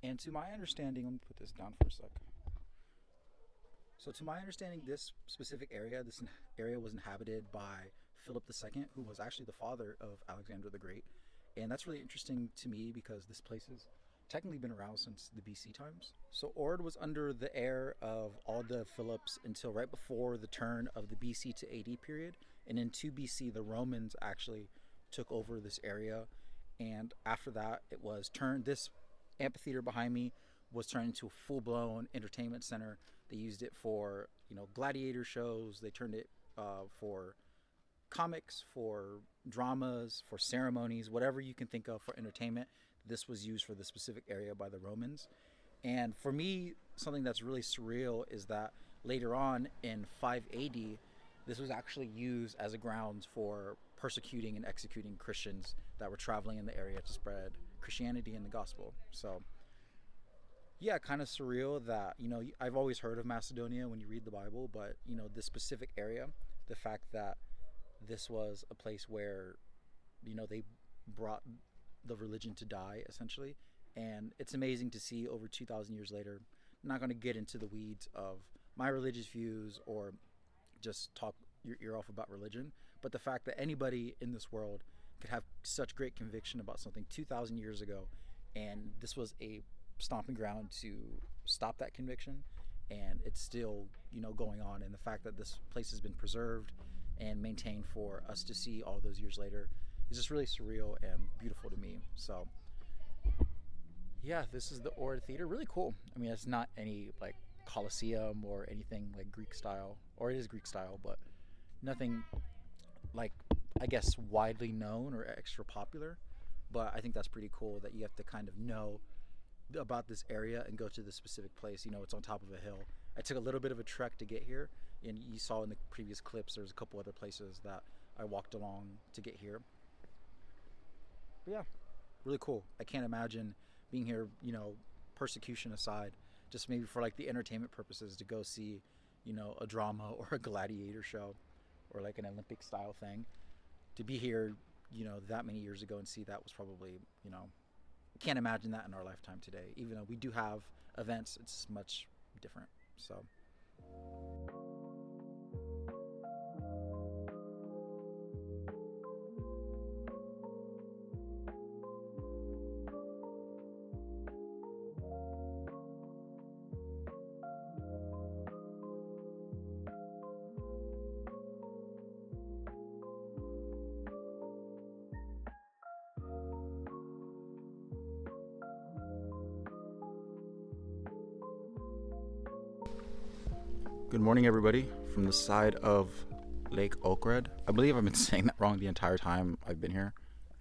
And to my understanding, let me put this down for a sec. So, to my understanding, this area was inhabited by Philip II, who was actually the father of Alexander the Great. And that's really interesting to me because this place has technically been around since the BC times. So, Ord was under the heir of all the Philips until right before the turn of the BC to AD period. And in 2 BC, the Romans actually took over this area. And after that, it was turned, this amphitheater behind me was turned into a full blown entertainment center. They used it for, gladiator shows. They turned it for comics, for dramas, for ceremonies, whatever you can think of for entertainment. This was used for the specific area by the Romans. And for me, something that's really surreal is that later on in 5 AD, this was actually used as a grounds for persecuting and executing Christians that were traveling in the area to spread Christianity and the gospel. So, yeah, kind of surreal that, I've always heard of Macedonia when you read the Bible, but, this specific area, the fact that this was a place where, they brought the religion to die, essentially. And it's amazing to see over 2,000 years later. I'm not going to get into the weeds of my religious views or just talk your ear off about religion, but the fact that anybody in this world could have such great conviction about something 2,000 years ago, and this was a stomping ground to stop that conviction, and it's still, going on. And the fact that this place has been preserved and maintained for us to see all those years later is just really surreal and beautiful to me. So, yeah, this is the Ohrid Theater. Really cool. I mean, it's not any like Colosseum or anything like Greek style, or it is Greek style, but nothing like, I guess, widely known or extra popular. But I think that's pretty cool that you have to kind of know about this area and go to this specific place. It's on top of a hill. I took a little bit of a trek to get here, and you saw in the previous clips there's a couple other places that I walked along to get here. But yeah, really cool. I can't imagine being here, persecution aside, just maybe for like the entertainment purposes to go see, a drama or a gladiator show or like an Olympic style thing. To be here, that many years ago and see that was probably, can't imagine that in our lifetime today. Even though we do have events, it's much different. So. Good morning, everybody, from the side of Lake Ohrid. I believe I've been saying that wrong the entire time I've been here.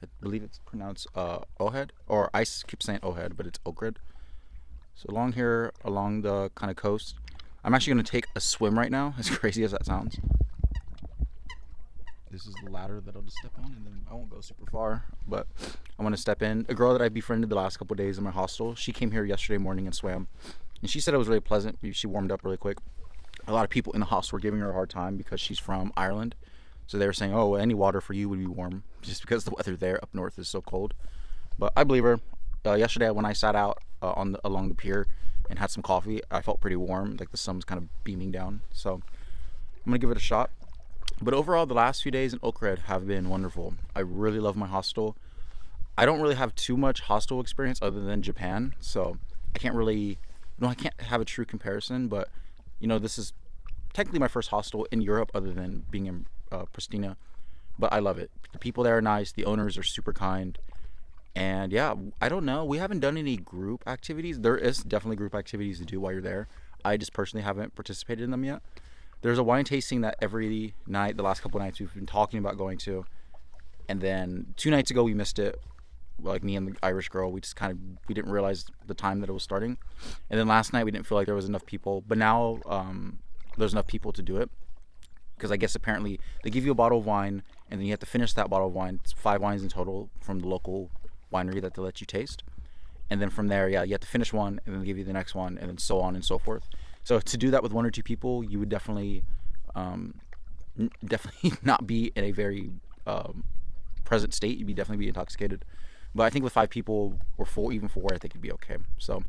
I believe it's pronounced Ohrid, or I keep saying Ohrid, but it's Ohrid. So along here, along the kind of coast, I'm actually going to take a swim right now, as crazy as that sounds. This is the ladder that I'll just step on, and then I won't go super far, but I'm going to step in. A girl that I befriended the last couple of days in my hostel, she came here yesterday morning and swam, and she said it was really pleasant. She warmed up really quick. A lot of people in the hostel were giving her a hard time because she's from Ireland. So they were saying, oh, any water for you would be warm, just because the weather there up north is so cold. But I believe her. Yesterday when I sat out along the pier and had some coffee, I felt pretty warm, like the sun was kind of beaming down. So I'm going to give it a shot. But overall, the last few days in Ohrid have been wonderful. I really love my hostel. I don't really have too much hostel experience other than Japan, so I can't have a true comparison, but this is technically my first hostel in Europe other than being in Pristina, but I love it. The people there are nice. The owners are super kind. And yeah, I don't know. We haven't done any group activities. There is definitely group activities to do while you're there. I just personally haven't participated in them yet. There's a wine tasting that every night, the last couple of nights, we've been talking about going to. And then 2 nights ago, we missed it. Like me and the Irish girl, we didn't realize the time that it was starting. And then last night, we didn't feel like there was enough people. But now there's enough people to do it. Because I guess apparently they give you a bottle of wine, and then you have to finish that bottle of wine. It's 5 wines in total from the local winery that they let you taste. And then from there, yeah, you have to finish one, and then they give you the next one, and then so on and so forth. So to do that with 1 or 2 people, you would definitely not be in a very present state. You'd definitely be intoxicated. But I think with 5 people or 4, even 4, I think it'd be okay. So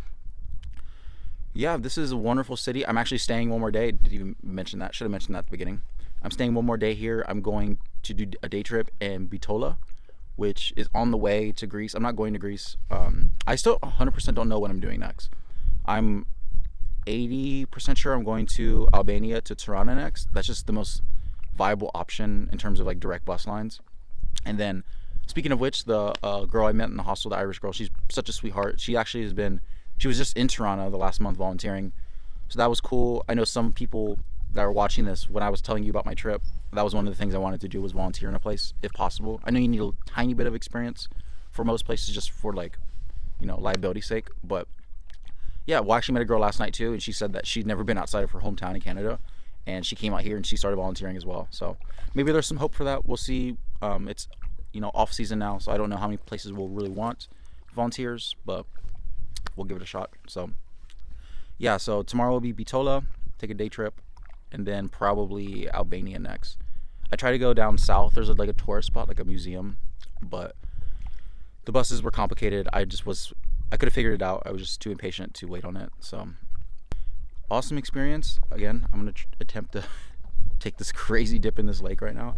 yeah, this is a wonderful city. I'm actually staying one more day. Did you mention that? Should have mentioned that at the beginning. I'm staying one more day here. I'm going to do a day trip in Bitola, which is on the way to Greece. I'm not going to Greece. I still 100% don't know what I'm doing next. I'm 80% sure I'm going to Albania to Tirana next. That's just the most viable option in terms of like direct bus lines. And then, speaking of which, the girl I met in the hostel, the Irish girl, she's such a sweetheart. She actually she was just in Tirana the last month volunteering. So that was cool. I know some people that are watching this, when I was telling you about my trip, that was one of the things I wanted to do, was volunteer in a place if possible. I know you need a tiny bit of experience for most places just for like, liability sake. But yeah, well, I actually met a girl last night too, and she said that she'd never been outside of her hometown in Canada, and she came out here and she started volunteering as well. So maybe there's some hope for that. We'll see. It's off season now, so I don't know how many places will really want volunteers, but we'll give it a shot. So yeah, so tomorrow will be Bitola, take a day trip, and then probably Albania next. I try to go down south. There's like a tourist spot, like a museum, but the buses were complicated. I could have figured it out. I was just too impatient to wait on it. So awesome experience. Again, I'm gonna attempt to take this crazy dip in this lake right now.